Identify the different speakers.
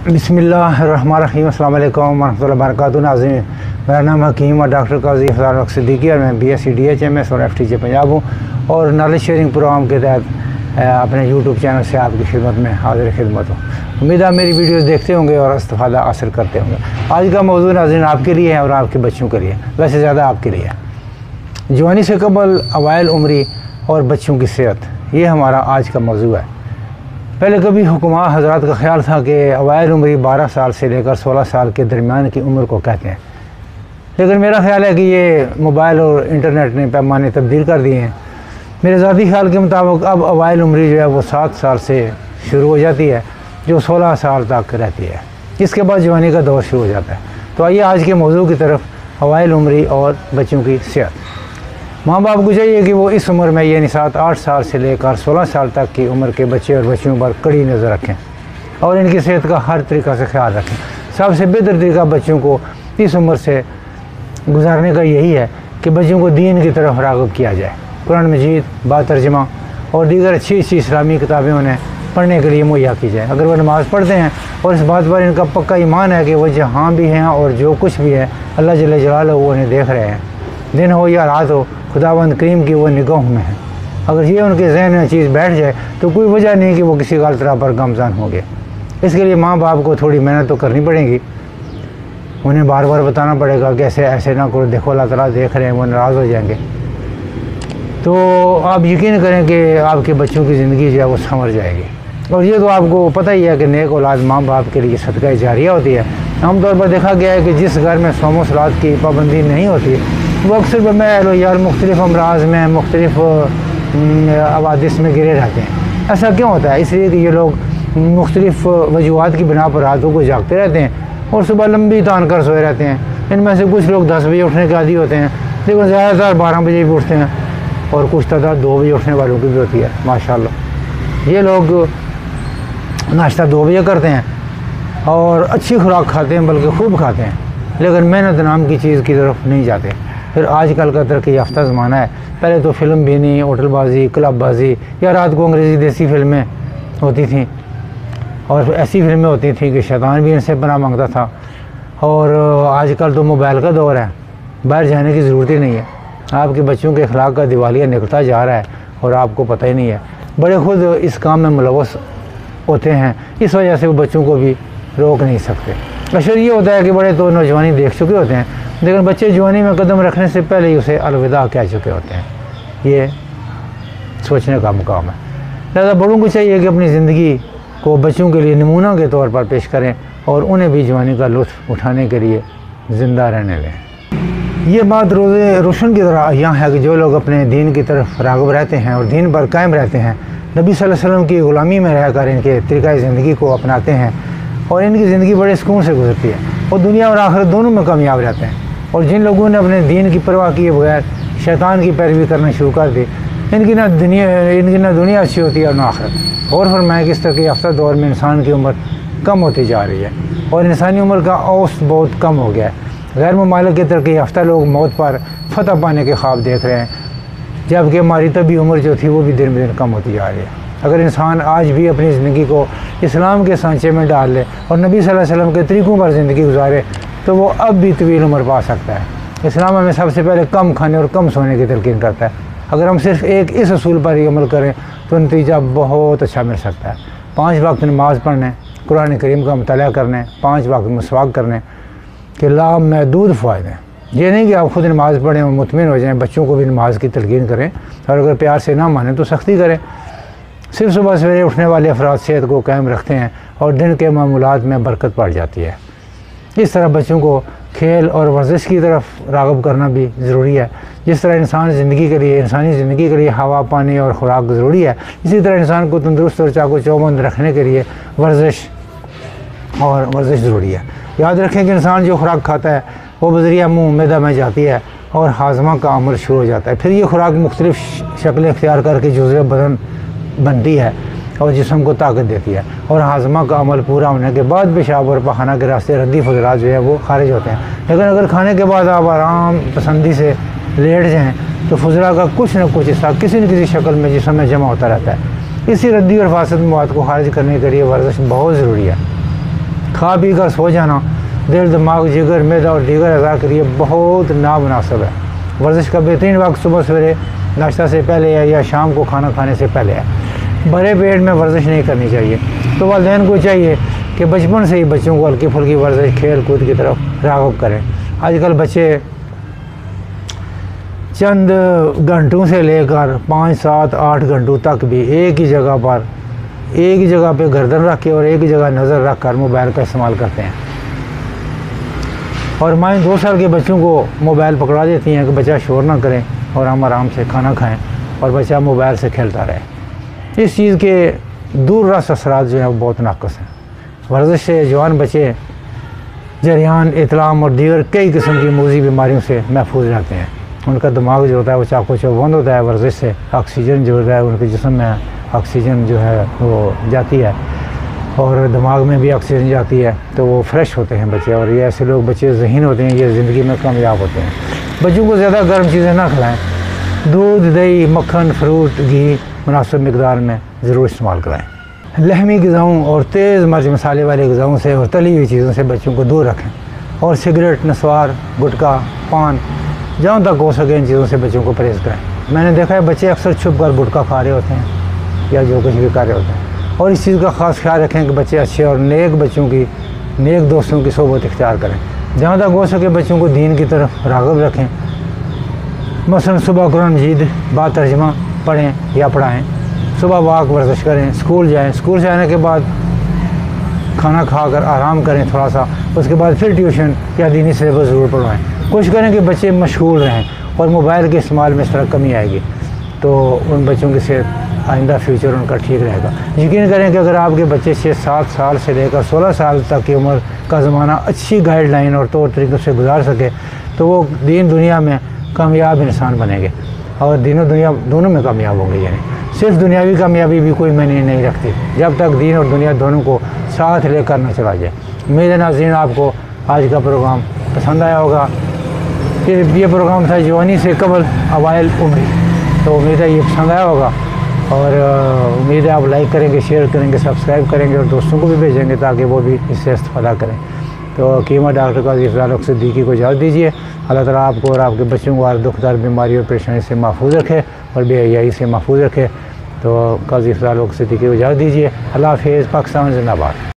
Speaker 1: बिस्मिल्लाहिर्रहमानिर्रहीम, अस्सलाम वालेकुम वरहमतुल्लाहि वबरकातुहू। नाज़रीन, मेरा नाम हकीम और डॉक्टर काजी फ़ज़ल सिद्दीकी और मैं BSc DHMS और FTJ पंजाब हूँ और नॉलेज शेयरिंग प्रोग्राम के तहत अपने यूट्यूब चैनल से आपकी खिदमत में हाज़िर खिदमत हूँ। उम्मीद है मेरी वीडियोस देखते होंगे और इस्तिफ़ादा हासिल करते होंगे। आज का मौज़ू नाज़रीन आपके लिए है और आपके बच्चों के लिए, वैसे ज़्यादा आपके लिए। जवानी से कबल अवाइल उम्री और बच्चों की सेहत, ये हमारा आज का मौज़ू है। पहले कभी हुक्मा हज़रात का ख्याल था कि अवाइल उम्री 12 साल से लेकर 16 साल के दरमियान की उम्र को कहते हैं, लेकिन मेरा ख्याल है कि ये मोबाइल और इंटरनेट ने पैमाने तब्दील कर दिए हैं। मेरे ज़ाती ख्याल के मुताबिक अब अवाइल उम्री जो है वो 7 साल से शुरू हो जाती है, जो 16 साल तक रहती है। इसके बाद जवानी का दौर शुरू हो जाता है। तो आइए आज के मौजू की तरफ, अवाइल उम्री और बच्चों की सेहत। माँ बाप को चाहिए कि वो इस उम्र में यानी 7-8 साल से लेकर 16 साल तक की उम्र के बच्चे और बच्चियों पर कड़ी नज़र रखें और इनकी सेहत का हर तरीक़ा से ख्याल रखें। सबसे बेहतर तरीका बच्चों को इस उम्र से गुजारने का यही है कि बच्चों को दीन की तरफ राग़िब किया जाए। कुरान मजीद, बातर्जमा और दीगर अच्छी इस्लामी किताबें उन्हें पढ़ने के लिए मुहैया की जाए। अगर वह नमाज़ पढ़ते हैं और इस बात पर इनका पक्का ईमान है कि वह जहाँ भी हैं और जो कुछ भी है अल्लाह जल्ल जलालहू उन्हें देख रहे हैं, दिन हो या रात हो, खुदावंद करीम की वो निगाह में है। अगर ये उनके जहन में चीज़ बैठ जाए तो कोई वजह नहीं कि वो किसी गलत राह पर गमज़ान होंगे। इसके लिए माँ बाप को थोड़ी मेहनत तो करनी पड़ेगी। उन्हें बार बार बताना पड़ेगा कि ऐसे ना करो, देखो अल्लाह ताला देख रहे हैं, वो नाराज़ हो जाएंगे। तो आप यकीन करें कि आपके बच्चों की ज़िंदगी जो है वो संवर जाएगी। और ये तो आपको पता ही है कि नेक औलाद माँ बाप के लिए सदका जारिया होती है। आमतौर पर देखा गया है कि जिस घर में सौम सलात की पाबंदी नहीं होती वो अक्सर बमैल यार मुख्तलिफ अमराज में, मुख्तलिफ अवादिस में गिरे रहते हैं। ऐसा क्यों होता है? इसलिए कि ये लोग मुख्तलिफ वजूहात की बिना पर रातों को जागते रहते हैं और सुबह लंबी तान कर सोए रहते हैं। इनमें से कुछ लोग 10 बजे उठने के आदी होते हैं, लेकिन ज़्यादातर 12 बजे भी उठते हैं और कुछ तादाद 2 बजे उठने वालों की भी होती है। माशाअल्लाह, ये लोग नाश्ता 2 बजे करते हैं और अच्छी खुराक खाते हैं, बल्कि खूब खाते हैं, लेकिन मेहनत नाम की चीज़ की तरफ नहीं जाते। फिर आजकल का तरक्की याफ्ता ज़माना है। पहले तो फिल्म भी नहीं, होटलबाजी, क्लबबाजी या रात को अंग्रेज़ी देसी फिल्में होती थीं और ऐसी फिल्में होती थीं कि शैतान भी इनसे पनाह मांगता था। और आजकल तो मोबाइल का दौर है, बाहर जाने की ज़रूरत ही नहीं है। आपके बच्चों के अखलाक का दिवालिया निकलता जा रहा है और आपको पता ही नहीं है। बड़े खुद इस काम में मुलव्वस होते हैं, इस वजह से वो बच्चों को भी रोक नहीं सकते। अक्सर ये होता है कि बड़े तो नौजवानी देख चुके होते हैं, लेकिन बच्चे जवानी में कदम रखने से पहले ही उसे अलविदा कह चुके होते हैं। ये सोचने का मुकाम है। लिहाजा बड़ों को चाहिए कि अपनी ज़िंदगी को बच्चों के लिए नमूना के तौर पर पेश करें और उन्हें भी जवानी का लुत्फ़ उठाने के लिए ज़िंदा रहने दें। ये बात रोज़े रोशन की तरह यहाँ है कि जो लोग अपने दीन की तरफ राग़िब रहते हैं और दीन पर कायम रहते हैं, नबी सल्लल्लाहु अलैहि वसल्लम की ग़ुलामी में रहकर इनके तरीक़ा ज़िंदगी को अपनाते हैं और इनकी ज़िंदगी बड़े सुकून से गुजरती है और दुनिया और आखिरत दोनों में कामयाब रहते हैं। और जिन लोगों ने अपने दीन की परवाह किए बगैर शैतान की पैरवी करना शुरू कर दी, इनकी ना दुनिया अच्छी होती है और ना आखिरत। और फरमाया कि इस तरह के याफ्ता दौर में इंसान की उम्र कम होती जा रही है और इंसानी उम्र का औसत बहुत कम हो गया है। गैर मुमालिक के तरक्की याफ्ता लोग मौत पर फतह पाने के ख्वाब देख रहे हैं, जबकि हमारी तभी उम्र जो थी वो भी दिन ब दिन कम होती जा रही है। अगर इंसान आज भी अपनी ज़िंदगी को इस्लाम के सांचे में डाल ले और नबी सल्लल्लाहु अलैहि वसल्लम के तरीक़ों पर ज़िंदगी गुजारे तो वो अब भी तवील उम्र पा सकता है। इस्लाम हमें सबसे पहले कम खाने और कम सोने की तलकीन करता है। अगर हम सिर्फ एक इस असूल पर ही अमल करें तो नतीजा बहुत अच्छा मिल सकता है। 5 वक्त नमाज़ पढ़ने, कुरान करीम का मुताला करने, 5 वक्त मसवाक करने के लामहदूद फ़ायदे हैं। ये नहीं कि आप खुद नमाज़ पढ़ें और मुतमिन हो जाएँ, बच्चों को भी नमाज की तलकीन करें और अगर प्यार से ना माने तो सख्ती करें। सिर्फ सुबह सवेरे उठने वाले अफराद सेहत को कायम रखते हैं और दिन के मामूलात में बरकत पड़ जाती है। इस तरह बच्चों को खेल और वर्जिश की तरफ राग़िब करना भी ज़रूरी है। जिस तरह इंसानी ज़िंदगी के लिए हवा, पानी और खुराक ज़रूरी है, इसी तरह इंसान को तंदुरुस्त और चाको चौबंद रखने के लिए वर्जिश ज़रूरी है। याद रखें कि इंसान जो खुराक खाता है वो बज़रिया मुँह मैदा में जाती है और हाजमा का अमल शुरू हो जाता है। फिर ये खुराक मुख्तलिफ़ शक्लें इख्तियार करके जुज़े बदन बनती है और जिस्म को ताकत देती है और हाजमा का अमल पूरा होने के बाद पेशाब और पखाना के रास्ते रद्दी फजरात जो है वो खारिज होते हैं। लेकिन अगर खाने के बाद आप आराम पसंदी से लेट जाएँ तो फजरा का कुछ न कुछ हिस्सा किसी न किसी शक्ल में जिस्म में जमा होता रहता है। इसी रद्दी और फासद मवाद को खारिज करने के लिए वर्जिश बहुत ज़रूरी है। खा पी कर सो जाना दिल दिमाग जिगर मैदा और दीगर अज़ा के लिए बहुत नामुनासिब है। वर्जिश का बेहतरीन वक्त सुबह सवेरे नाश्ता से पहले है या शाम को खाना खाने से पहले है। भरे पेट में वर्जिश नहीं करनी चाहिए। तो वालिदैन को चाहिए कि बचपन से ही बच्चों को हल्की फुल्की वर्जिश खेल कूद की तरफ राग़िब करें। आजकल बच्चे चंद घंटों से लेकर 5, 7, 8 घंटों तक भी एक ही जगह पे गर्दन रख के और एक ही जगह नज़र रख कर मोबाइल का इस्तेमाल करते हैं। और माएँ 2 साल के बच्चों को मोबाइल पकड़ा देती हैं कि बच्चा शोर ना करें और हम आराम से खाना खाएं और बच्चा मोबाइल से खेलता रहे। इस चीज़ के दूर रस असरात जो हैं वो बहुत नाक़स हैं। वर्जिश से जवान बच्चे जरियान, इतलाम और दीगर कई किस्म की मूजी बीमारियों से महफूज रहते हैं। उनका दिमाग जो होता है वो चाको चौबंद होता है। वर्जिश से ऑक्सीजन जो होता है उनके जिस्म में ऑक्सीजन जो है वो जाती है और दिमाग में भी ऑक्सीजन जाती है, तो वो फ्रेश होते हैं बच्चे। और ये ऐसे लोग बच्चे ज़हीन होते हैं, ये ज़िंदगी में कामयाब होते हैं। बच्चों को ज़्यादा गर्म चीज़ें ना खिलाएं। दूध, दही, मक्खन, फ्रूट, घी मुनासिब मिकदार में ज़रूर इस्तेमाल कराएँ। लहमी ग़िज़ाओं और तेज़ मर्च मसाले वाले ग़िज़ाओं से और तली हुई चीज़ों से बच्चों को दूर रखें। और सिगरेट, नस्वार, गुटखा, पान, जहाँ तक हो सके इन चीज़ों से बच्चों को परहेज़ करें। मैंने देखा है बच्चे अक्सर छुप कर गुटखा खा रहे होते हैं या जो कुछ भी कर रहे होते हैं। और इस चीज़ का ख़ास ख्याल रखें कि बच्चे अच्छे और नेक नेक दोस्तों की सोबत इख्तियार करें। जहाँ तक हो सके बच्चों को दीन की तरफ राग़िब रखें। मसलन सुबह कुरान मजीद बाद तर्जुमा पढ़ें या पढ़ाएँ, सुबह वाक वर्जिश करें, स्कूल जाएँ, स्कूल से आने के बाद खाना खाकर आराम करें थोड़ा सा, उसके बाद फिर ट्यूशन या दीनी सिलेबस ज़रूर पढ़वाएँ। कोशिश करें कि बच्चे मशगूल रहें और मोबाइल के इस्तेमाल में इस तरह कमी आएगी तो उन बच्चों की सेहत आइंदा फ्यूचर उनका ठीक रहेगा। यकीन करें कि अगर आपके बच्चे 6-7 साल से लेकर 16 साल तक की उम्र का ज़माना अच्छी गाइडलाइन और तौर तरीक़ों से गुजार सके तो वो दीन दुनिया में कामयाब इंसान बनेंगे और दीन दुनिया दोनों में कामयाब होंगे। यानी सिर्फ दुनियावी कामयाबी भी कोई मायने नहीं रखती जब तक दीन और दुनिया दोनों को साथ लेकर ना चला जाए। उम्मीद है नाज़रीन आपको आज का प्रोग्राम पसंद आया होगा। ये प्रोग्राम था जवानी से कबल अवाइल उम्र, तो उम्मीद है ये पसंद आया होगा और उम्मीद है आप लाइक करेंगे, शेयर करेंगे, सब्सक्राइब करेंगे और दोस्तों को भी भेजेंगे ताकि वो भी इससे इस्तेफादा करें। तो कीमत डॉक्टर काजी इफ़ज़ाल हक सिद्दीकी को इजाज़त दीजिए। अल्लाह ताला आपको और आपके बच्चों को हर दुखदार बीमारी और परेशानी से महफूज रखे और बेहयाई से महफूज रखे। तो काजी इफ़ज़ाल हक सिद्दीकी को इजाज़त दीजिए। अल्लाह हाफ़िज़। पाकिस्तान ज़िंदाबाद।